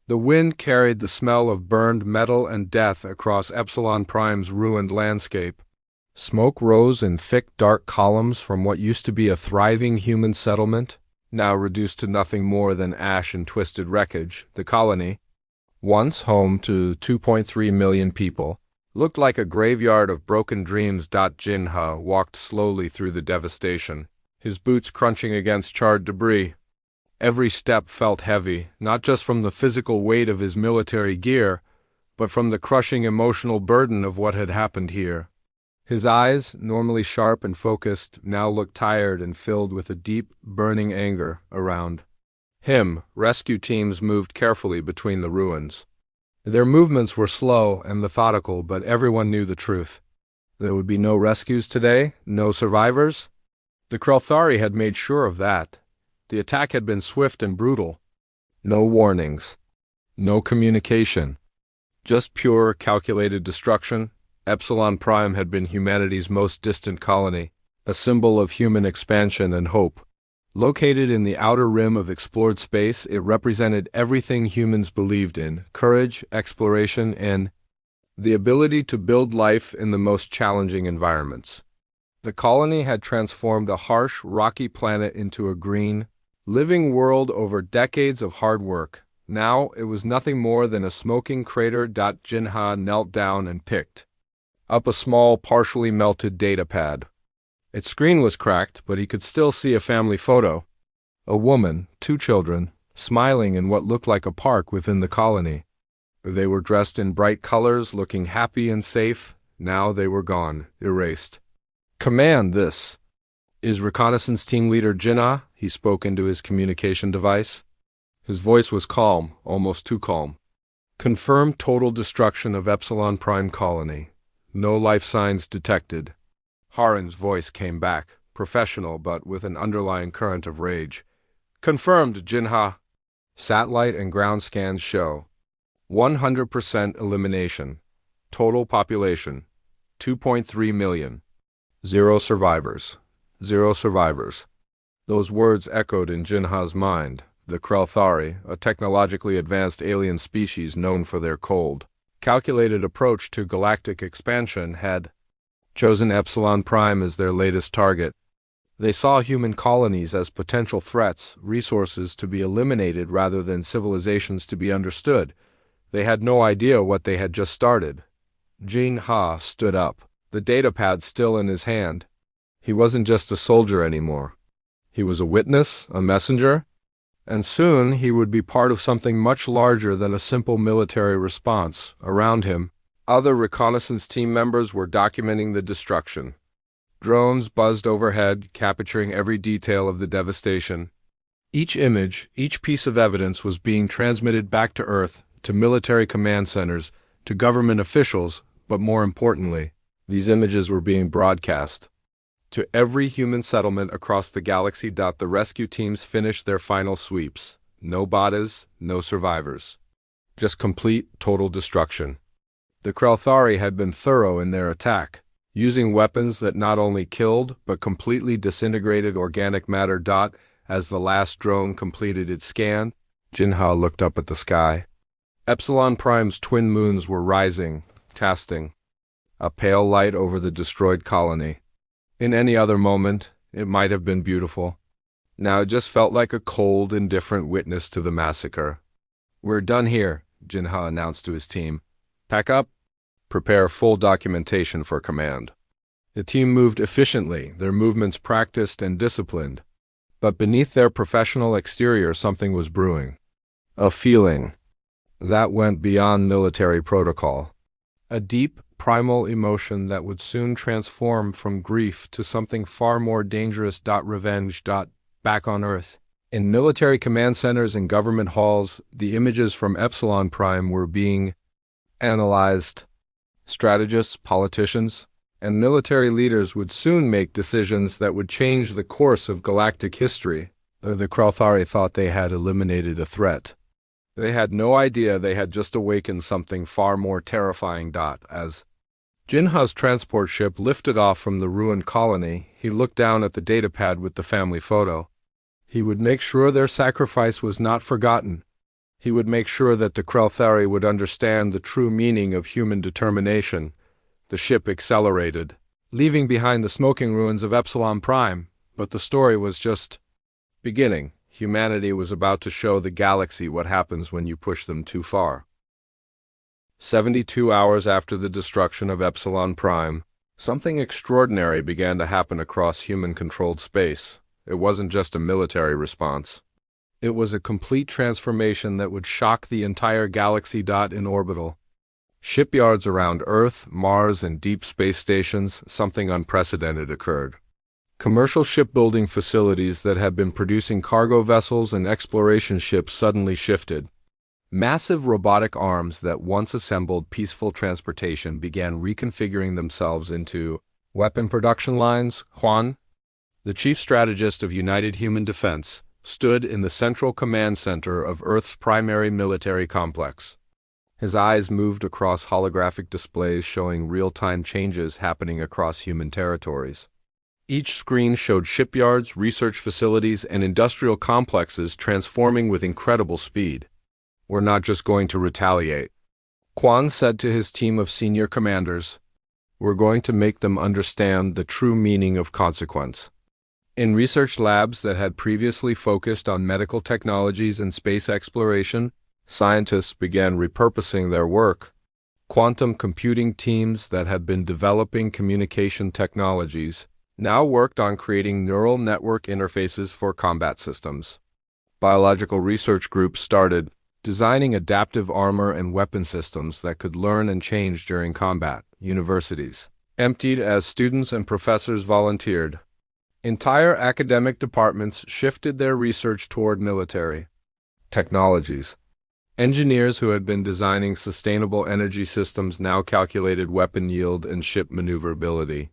The wind carried the smell of burned metal and death across Epsilon Prime's ruined landscape. Smoke rose in thick, dark columns from what used to be a thriving human settlement, now reduced to nothing more than ash and twisted wreckage. The colony, once home to 2.3 million people, looked like a graveyard of broken dreams. Jinha walked slowly through the devastation, his boots crunching against charred debris. Every step felt heavy, not just from the physical weight of his military gear, but from the crushing emotional burden of what had happened here. His eyes, normally sharp and focused, now looked tired and filled with a deep, burning anger around him. Rescue teams moved carefully between the ruins. Their movements were slow and methodical, but everyone knew the truth. There would be no rescues today, no survivors. The Krelthari had made sure of that. The attack had been swift and brutal. No warnings. No communication. Just pure, calculated destruction. Epsilon Prime had been humanity's most distant colony, a symbol of human expansion and hope. Located in the outer rim of explored space, it represented everything humans believed in: courage, exploration, and the ability to build life in the most challenging environments. The colony had transformed a harsh, rocky planet into a green, living world over decades of hard work. Now it was nothing more than a smoking crater. Jinha knelt down and picked up a small, partially melted datapad. Its screen was cracked, but he could still see a family photo. A woman, 2 children, smiling in what looked like a park within the colony. They were dressed in bright colors, looking happy and safe. Now they were gone, erased. "Command, this is Reconnaissance Team Leader Jinha," he spoke into his communication device. His voice was calm, almost too calm. "Confirm total destruction of Epsilon Prime Colony. No life signs detected." Haren's voice came back, professional but with an underlying current of rage. "Confirmed, Jinha. Satellite and ground scans show 100% elimination. Total population 2.3 million. Zero survivors. Zero survivors." Those words echoed in Jinha's mind. The Krelthari, a technologically advanced alien species known for their cold, calculated approach to galactic expansion, had chosen Epsilon Prime as their latest target. They saw human colonies as potential threats, resources to be eliminated rather than civilizations to be understood. They had no idea what they had just started. Jinha stood up, the datapad still in his hand. He wasn't just a soldier anymore. He was a witness, a messenger, and soon he would be part of something much larger than a simple military response. Around him, other reconnaissance team members were documenting the destruction. Drones buzzed overhead, capturing every detail of the devastation. Each image, each piece of evidence was being transmitted back to Earth, to military command centers, to government officials, but more importantly, these images were being broadcast to every human settlement across the galaxy. The rescue teams finished their final sweeps. No bodies, no survivors. Just complete, total destruction. The Krelthari had been thorough in their attack, using weapons that not only killed, but completely disintegrated organic matter. As the last drone completed its scan, Jinha looked up at the sky. Epsilon Prime's twin moons were rising, casting a pale light over the destroyed colony. In any other moment, it might have been beautiful. Now it just felt like a cold, indifferent witness to the massacre. "We're done here," Jinha announced to his team. "Pack up. Prepare full documentation for command." The team moved efficiently, their movements practiced and disciplined. But beneath their professional exterior, something was brewing. A feeling that went beyond military protocol. A deep, primal emotion that would soon transform from grief to something far more dangerous. Revenge. Back on Earth, in military command centers and government halls, the images from Epsilon Prime were being analyzed. Strategists, politicians, and military leaders would soon make decisions that would change the course of galactic history. The Krelthari thought they had eliminated a threat. They had no idea they had just awakened something far more terrifying. As Jinha's transport ship lifted off from the ruined colony, he looked down at the datapad with the family photo. He would make sure their sacrifice was not forgotten. He would make sure that the Krelthari would understand the true meaning of human determination. The ship accelerated, leaving behind the smoking ruins of Epsilon Prime, but the story was just beginning. Humanity was about to show the galaxy what happens when you push them too far. 72 hours after the destruction of Epsilon Prime, something extraordinary began to happen across human-controlled space. It wasn't just a military response. It was a complete transformation that would shock the entire galaxy. In orbital shipyards around Earth, Mars, and deep space stations, something unprecedented occurred. Commercial shipbuilding facilities that had been producing cargo vessels and exploration ships suddenly shifted. Massive robotic arms that once assembled peaceful transportation began reconfiguring themselves into weapon production lines. Juan, the chief strategist of United Human Defense, stood in the central command center of Earth's primary military complex. His eyes moved across holographic displays showing real-time changes happening across human territories. Each screen showed shipyards, research facilities, and industrial complexes transforming with incredible speed. "We're not just going to retaliate," Quan said to his team of senior commanders. "We're going to make them understand the true meaning of consequence." In research labs that had previously focused on medical technologies and space exploration, scientists began repurposing their work. Quantum computing teams that had been developing communication technologies now worked on creating neural network interfaces for combat systems. Biological research groups started designing adaptive armor and weapon systems that could learn and change during combat. Universities emptied as students and professors volunteered. Entire academic departments shifted their research toward military technologies. Engineers who had been designing sustainable energy systems now calculated weapon yield and ship maneuverability.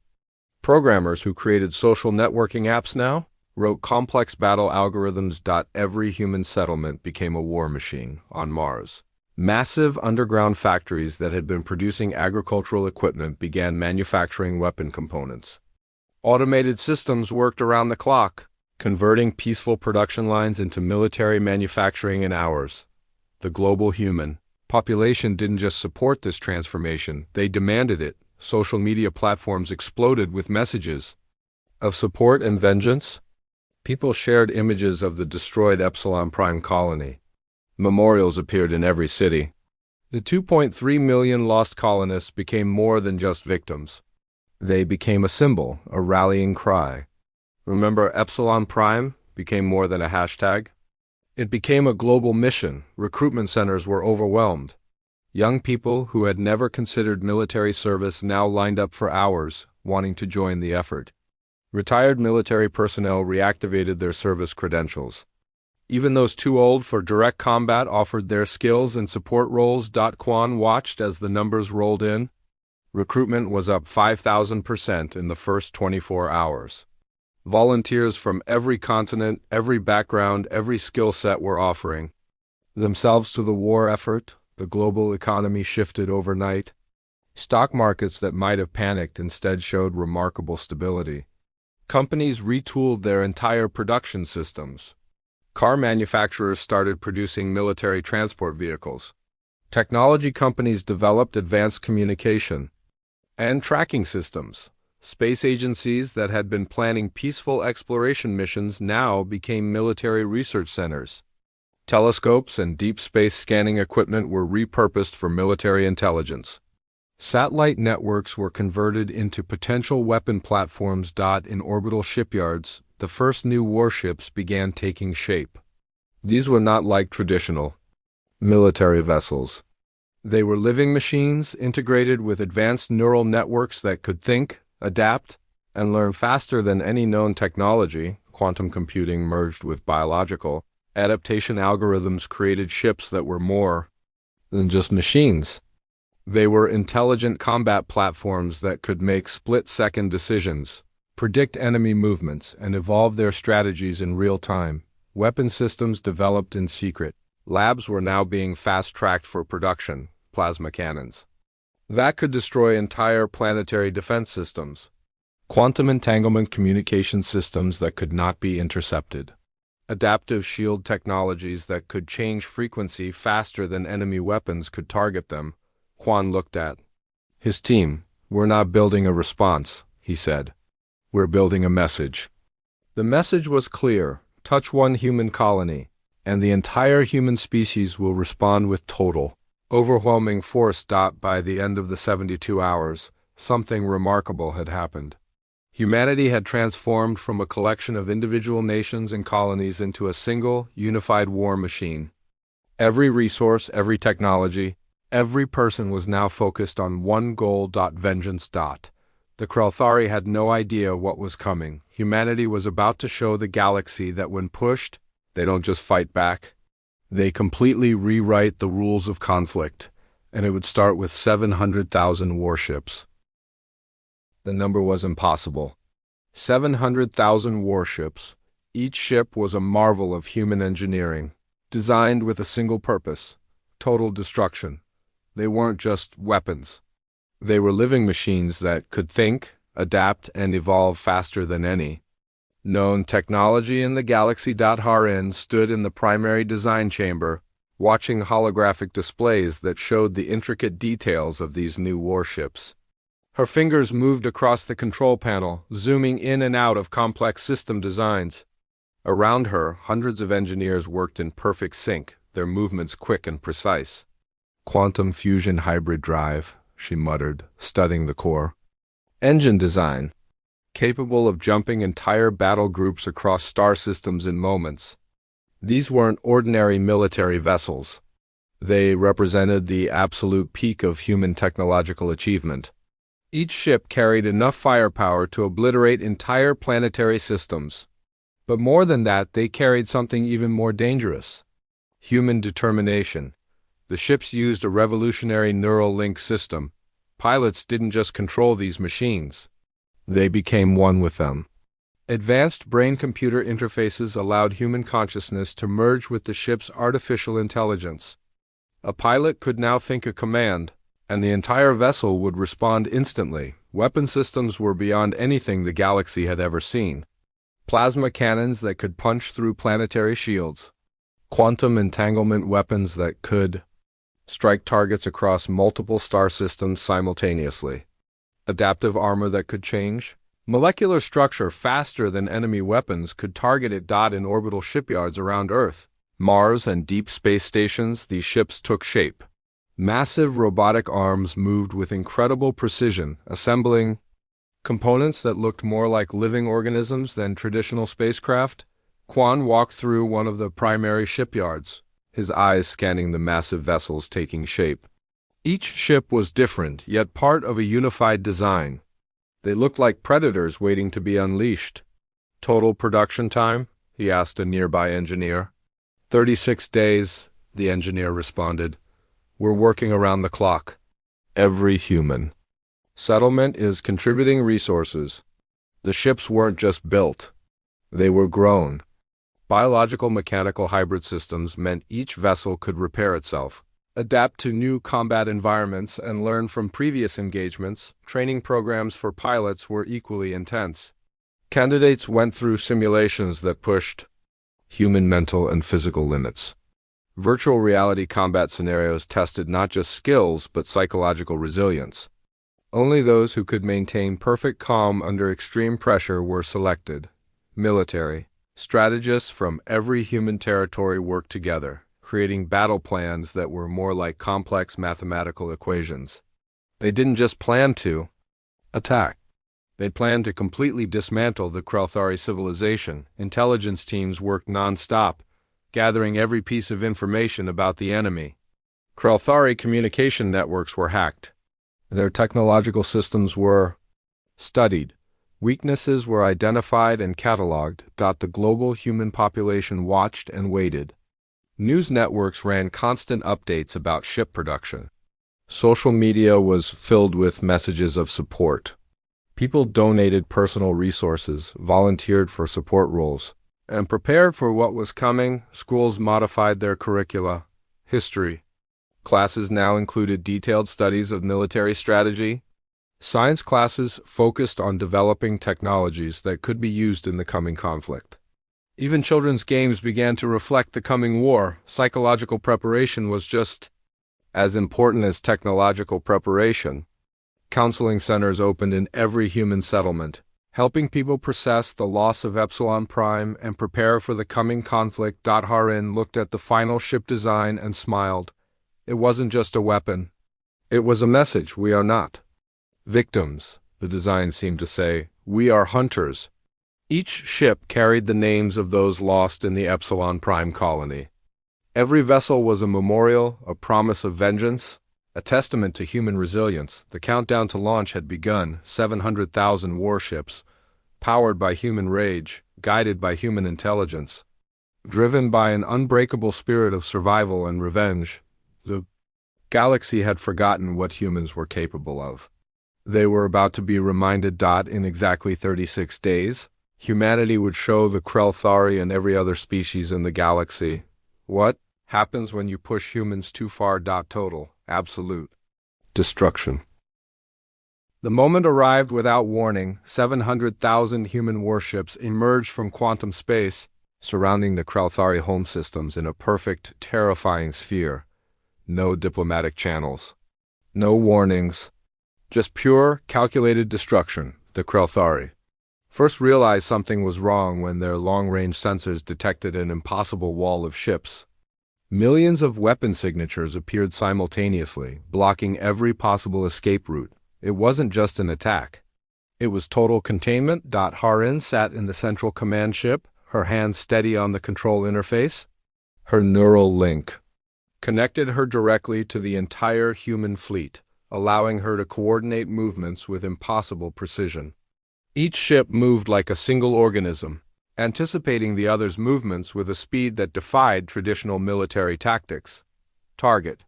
Programmers who created social networking apps now wrote complex battle algorithms. Every human settlement became a war machine on Mars. Massive underground factories that had been producing agricultural equipment began manufacturing weapon components. Automated systems worked around the clock, converting peaceful production lines into military manufacturing in hours. The global human population didn't just support this transformation, they demanded it. Social media platforms exploded with messages of support and vengeance. People shared images of the destroyed Epsilon Prime colony. Memorials appeared in every city. The 2.3 million lost colonists became more than just victims. They became a symbol, a rallying cry. Remember, Epsilon Prime became more than a hashtag? It became a global mission. Recruitment centers were overwhelmed. Young people who had never considered military service now lined up for hours, wanting to join the effort. Retired military personnel reactivated their service credentials. Even those too old for direct combat offered their skills and support roles. Quan watched as the numbers rolled in. Recruitment was up 5,000% in the first 24 hours. Volunteers from every continent, every background, every skill set were offering themselves to the war effort. The global economy shifted overnight. Stock markets that might have panicked instead showed remarkable stability. Companies retooled their entire production systems. Car manufacturers started producing military transport vehicles. Technology companies developed advanced communication and tracking systems. Space agencies that had been planning peaceful exploration missions now became military research centers. Telescopes and deep space scanning equipment were repurposed for military intelligence. Satellite networks were converted into potential weapon platforms. In orbital shipyards, the first new warships began taking shape. These were not like traditional military vessels. They were living machines integrated with advanced neural networks that could think, adapt, and learn faster than any known technology. Quantum computing merged with biological adaptation algorithms created ships that were more than just machines. They were intelligent combat platforms that could make split-second decisions, predict enemy movements, and evolve their strategies in real time. Weapon systems developed in secret. Labs were now being fast-tracked for production. Plasma cannons that could destroy entire planetary defense systems. Quantum entanglement communication systems that could not be intercepted. adaptive shield technologies that could change frequency faster than enemy weapons could target them. Quan looked at his team. "We're not building a response," he said. "We're building a message." The message was clear: touch one human colony, and the entire human species will respond with total, overwhelming force. By the end of the 72 hours, something remarkable had happened. Humanity had transformed from a collection of individual nations and colonies into a single, unified war machine. Every resource, every technology, every person was now focused on one goal. Vengeance. The Krelthari had no idea what was coming. Humanity was about to show the galaxy that when pushed, they don't just fight back. They completely rewrite the rules of conflict, and it would start with 700,000 warships. The number was impossible. 700,000 warships. Each ship was a marvel of human engineering, designed with a single purpose: total destruction. They weren't just weapons. They were living machines that could think, adapt, and evolve faster than any known technology in the galaxy. Harin stood in the primary design chamber, watching holographic displays that showed the intricate details of these new warships. Her fingers moved across the control panel, zooming in and out of complex system designs. Around her, hundreds of engineers worked in perfect sync, their movements quick and precise. "Quantum fusion hybrid drive," she muttered, studying the core. "Engine design, capable of jumping entire battle groups across star systems in moments." These weren't ordinary military vessels. They represented the absolute peak of human technological achievement. Each ship carried enough firepower to obliterate entire planetary systems. But more than that, they carried something even more dangerous: human determination. The ships used a revolutionary neural link system. Pilots didn't just control these machines. They became one with them. Advanced brain-computer interfaces allowed human consciousness to merge with the ship's artificial intelligence. A pilot could now think a command, and the entire vessel would respond instantly. Weapon systems were beyond anything the galaxy had ever seen. Plasma cannons that could punch through planetary shields. Quantum entanglement weapons that could strike targets across multiple star systems simultaneously. Adaptive armor that could change molecular structure faster than enemy weapons could target it. In orbital shipyards around Earth, Mars, and deep space stations, these ships took shape. Massive robotic arms moved with incredible precision, assembling components that looked more like living organisms than traditional spacecraft. Quan walked through one of the primary shipyards, his eyes scanning the massive vessels taking shape. Each ship was different, yet part of a unified design. They looked like predators waiting to be unleashed. "Total production time?" he asked a nearby engineer. 36 days, the engineer responded. "We're working around the clock." Every human settlement is contributing resources. The ships weren't just built. They were grown. Biological mechanical hybrid systems meant each vessel could repair itself, adapt to new combat environments, and learn from previous engagements. Training programs for pilots were equally intense. Candidates went through simulations that pushed human mental and physical limits. Virtual reality combat scenarios tested not just skills but psychological resilience. Only those who could maintain perfect calm under extreme pressure were selected. Military strategists from every human territory worked together, creating battle plans that were more like complex mathematical equations. They didn't just plan to attack. They planned to completely dismantle the Krelthari civilization. Intelligence teams worked non-stop, gathering every piece of information about the enemy. Krelthari communication networks were hacked. Their technological systems were studied. Weaknesses were identified and cataloged. The global human population watched and waited. News networks ran constant updates about ship production. Social media was filled with messages of support. People donated personal resources, volunteered for support roles, and prepared for what was coming. Schools modified their curricula. History classes now included detailed studies of military strategy. Science classes focused on developing technologies that could be used in the coming conflict. Even children's games began to reflect the coming war. Psychological preparation was just as important as technological preparation. Counseling centers opened in every human settlement, helping people process the loss of Epsilon Prime and prepare for the coming conflict. Harin looked at the final ship design and smiled. It wasn't just a weapon. It was a message. We are not victims, the design seemed to say. We are hunters. Each ship carried the names of those lost in the Epsilon Prime colony. Every vessel was a memorial, a promise of vengeance, a testament to human resilience. The countdown to launch had begun. 700,000 warships, powered by human rage, guided by human intelligence, driven by an unbreakable spirit of survival and revenge. The galaxy had forgotten what humans were capable of. They were about to be reminded. In exactly 36 days, humanity would show the Krelthari and every other species in the galaxy what happens when you push humans too far. Total, absolute destruction. The moment arrived without warning. 700,000 human warships emerged from quantum space, surrounding the Krelthari home systems in a perfect, terrifying sphere. No diplomatic channels. No warnings. Just pure, calculated destruction. The Krelthari first realized something was wrong when their long-range sensors detected an impossible wall of ships. Millions of weapon signatures appeared simultaneously, blocking every possible escape route. It wasn't just an attack. It was total containment. Harin sat in the central command ship, her hands steady on the control interface. Her neural link connected her directly to the entire human fleet, allowing her to coordinate movements with impossible precision. Each ship moved like a single organism, anticipating the other's movements with a speed that defied traditional military tactics. Target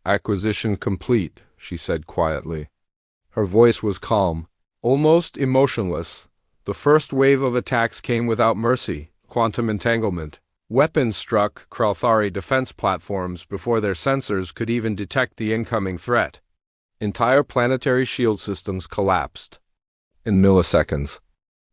acquisition complete, she said quietly. Her voice was calm, almost emotionless. The first wave of attacks came without mercy. Quantum entanglement. Weapons struck Krelthari defense platforms before their sensors could even detect the incoming threat. Entire planetary shield systems collapsed in milliseconds.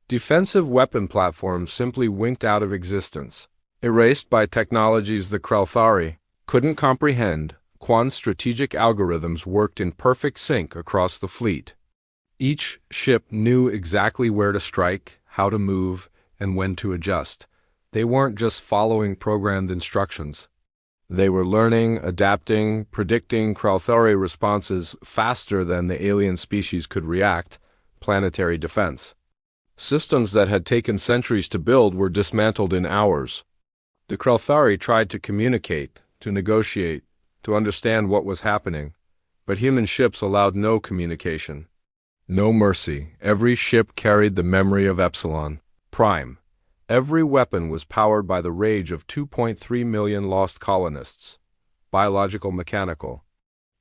Defensive weapon platforms simply winked out of existence, erased by technologies the Krelthari couldn't comprehend. Quan's strategic algorithms worked in perfect sync across the fleet. Each ship knew exactly where to strike, how to move, and when to adjust. They weren't just following programmed instructions. They were learning, adapting, predicting Krelthari responses faster than the alien species could react. Planetary defense. Systems that had taken centuries to build were dismantled in hours. The Krelthari tried to communicate, to negotiate, to understand what was happening, but human ships allowed no communication. No mercy. Every ship carried the memory of Epsilon Prime. Every weapon was powered by the rage of 2.3 million lost colonists. Biological, mechanical.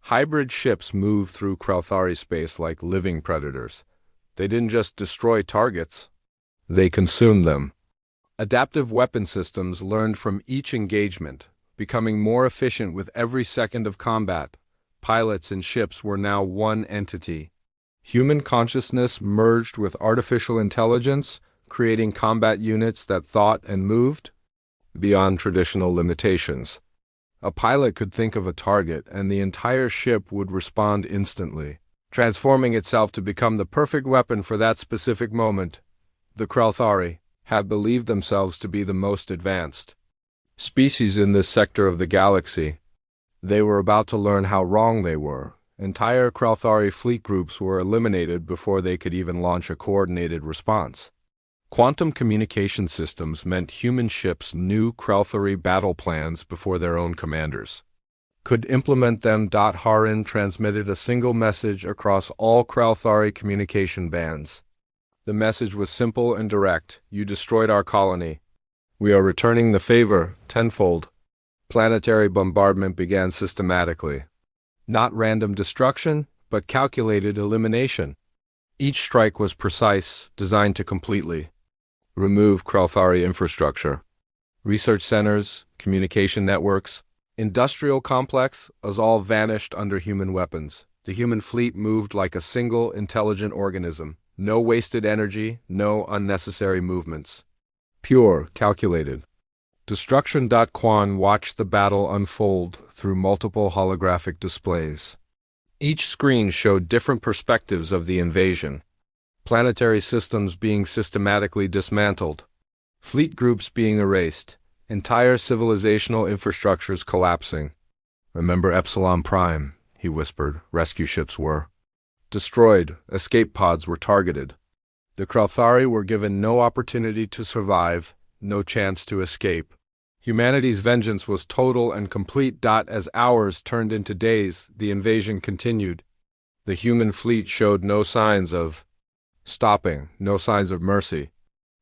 Hybrid ships moved through Krelthari space like living predators. They didn't just destroy targets, they consumed them. Adaptive weapon systems learned from each engagement, becoming more efficient with every second of combat. Pilots and ships were now one entity. Human consciousness merged with artificial intelligence, creating combat units that thought and moved beyond traditional limitations. A pilot could think of a target, and the entire ship would respond instantly, transforming itself to become the perfect weapon for that specific moment. The Krelthari had believed themselves to be the most advanced species in this sector of the galaxy. They were about to learn how wrong they were. Entire Krelthari fleet groups were eliminated before they could even launch a coordinated response. Quantum communication systems meant human ships knew Krelthari battle plans before their own commanders could implement them. Harin transmitted a single message across all Krelthari communication bands. The message was simple and direct. You destroyed our colony. We are returning the favor tenfold. Planetary bombardment began systematically. Not random destruction, but calculated elimination. Each strike was precise, designed to completely remove Krelthari infrastructure. Research centers, communication networks, industrial complex, as all vanished under human weapons. The human fleet moved like a single intelligent organism. No wasted energy, no unnecessary movements. Pure, calculated. Destruction. Quan watched the battle unfold through multiple holographic displays. Each screen showed different perspectives of the invasion. Planetary systems being systematically dismantled. Fleet groups being erased. Entire civilizational infrastructures collapsing. "Remember Epsilon Prime," he whispered. "Rescue ships were destroyed. Escape pods were targeted. The Krauthari were given no opportunity to survive, no chance to escape. Humanity's vengeance was total and complete. As hours turned into days, the invasion continued. The human fleet showed no signs of stopping, no signs of mercy.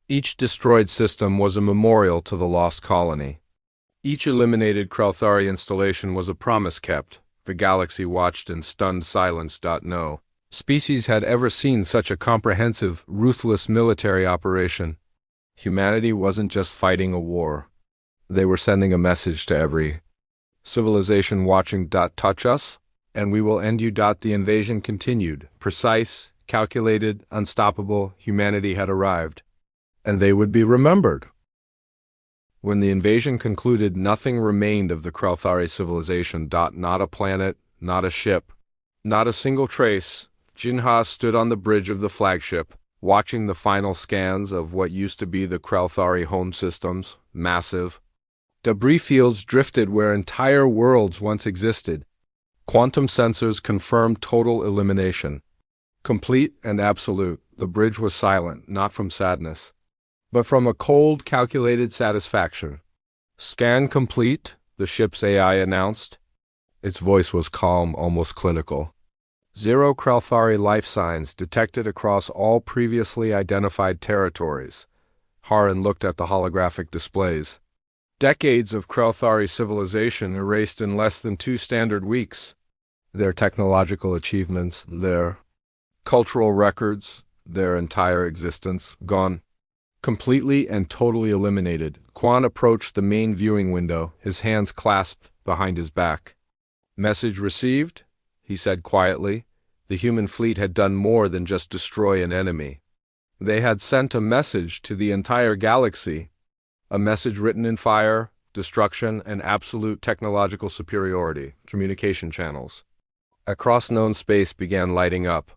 Each destroyed system was a memorial to the lost colony. Each eliminated Krauthari installation was a promise kept. The galaxy watched in stunned silence. No species had ever seen such a comprehensive, ruthless military operation. Humanity wasn't just fighting a war. They were sending a message to every civilization watching. Touch us, and we will end you. The invasion continued. Precise, calculated, unstoppable. Humanity had arrived, and they would be remembered. When the invasion concluded, nothing remained of the Krauthari civilization. Not a planet, not a ship, not a single trace. Jinha stood on the bridge of the flagship, watching the final scans of what used to be the Krauthari home systems. Massive debris fields drifted where entire worlds once existed. Quantum sensors confirmed total elimination. Complete and absolute. The bridge was silent, not from sadness, but from a cold, calculated satisfaction. "Scan complete," the ship's AI announced. Its voice was calm, almost clinical. "Zero Krauthari life signs detected across all previously identified territories." Haran looked at the holographic displays. Decades of Krauthari civilization erased in less than 2 standard weeks. Their technological achievements, their cultural records, their entire existence, gone. Completely and totally eliminated. Quan approached the main viewing window, his hands clasped behind his back. "Message received," he said quietly. The human fleet had done more than just destroy an enemy. They had sent a message to the entire galaxy, a message written in fire, destruction, and absolute technological superiority. Communication channels across known space began lighting up.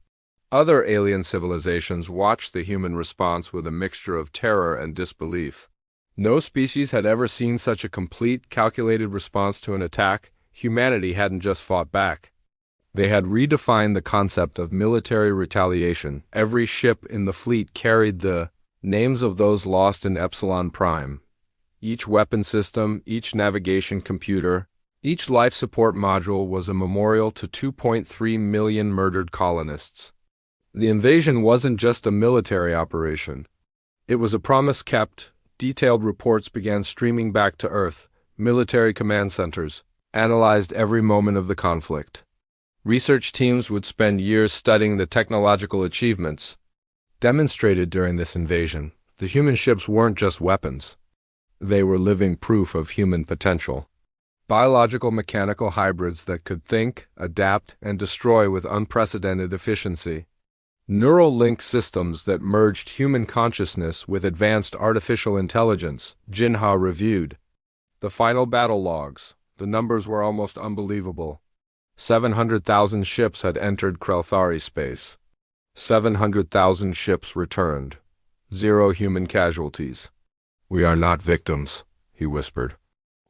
Other alien civilizations watched the human response with a mixture of terror and disbelief. No species had ever seen such a complete, calculated response to an attack. Humanity hadn't just fought back. They had redefined the concept of military retaliation. Every ship in the fleet carried the names of those lost in Epsilon Prime. Each weapon system, each navigation computer, each life support module was a memorial to 2.3 million murdered colonists. The invasion wasn't just a military operation. It was a promise kept. Detailed reports began streaming back to Earth. Military command centers analyzed every moment of the conflict. Research teams would spend years studying the technological achievements demonstrated during this invasion. The human ships weren't just weapons. They were living proof of human potential. Biological mechanical hybrids that could think, adapt, and destroy with unprecedented efficiency. Neural link systems that merged human consciousness with advanced artificial intelligence. Jinha reviewed the final battle logs. The numbers were almost unbelievable. 700,000 ships had entered Krauthari space. 700,000 ships returned. 0 human casualties. "We are not victims," he whispered.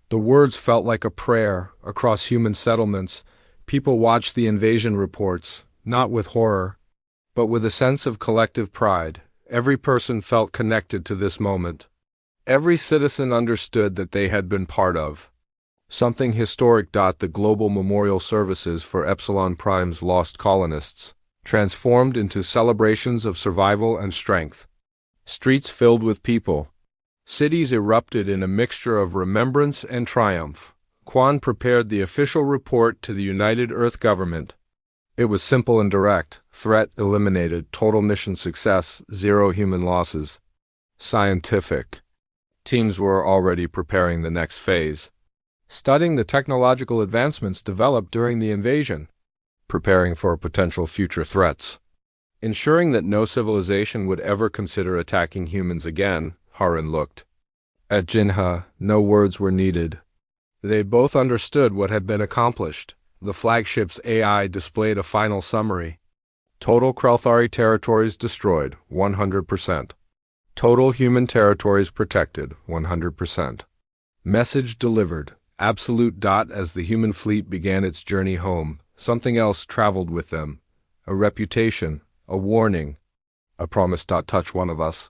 The words felt like a prayer across human settlements. People watched the invasion reports, not with horror, but with a sense of collective pride. Every person felt connected to this moment. Every citizen understood that they had been part of something historic. The global memorial services for Epsilon Prime's lost colonists transformed into celebrations of survival and strength. Streets filled with people. Cities erupted in a mixture of remembrance and triumph. Quan prepared the official report to the United Earth government. It was simple and direct. Threat eliminated. Total mission success. 0 human losses. Scientific. Teams were already preparing the next phase, studying the technological advancements developed during the invasion, preparing for potential future threats, ensuring that no civilization would ever consider attacking humans again. Haran looked. At Jinha, no words were needed. They both understood what had been accomplished. The flagship's AI displayed a final summary. Total Krelthari territories destroyed, 100%. Total human territories protected, 100%. Message delivered. Absolute. As the human fleet began its journey home, something else traveled with them. A reputation, a warning, a promise. Touch one of us,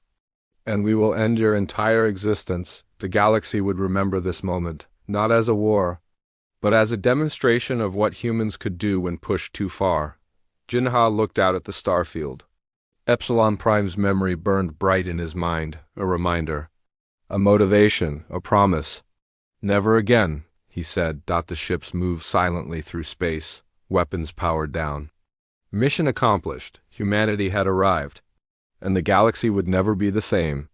and we will end your entire existence. The galaxy would remember this moment, not as a war, but as a demonstration of what humans could do when pushed too far. Jinha looked out at the starfield. Epsilon Prime's memory burned bright in his mind, a reminder, a motivation, a promise. Never again, he said. The ships moved silently through space, weapons powered down. Mission accomplished. Humanity had arrived, and the galaxy would never be the same.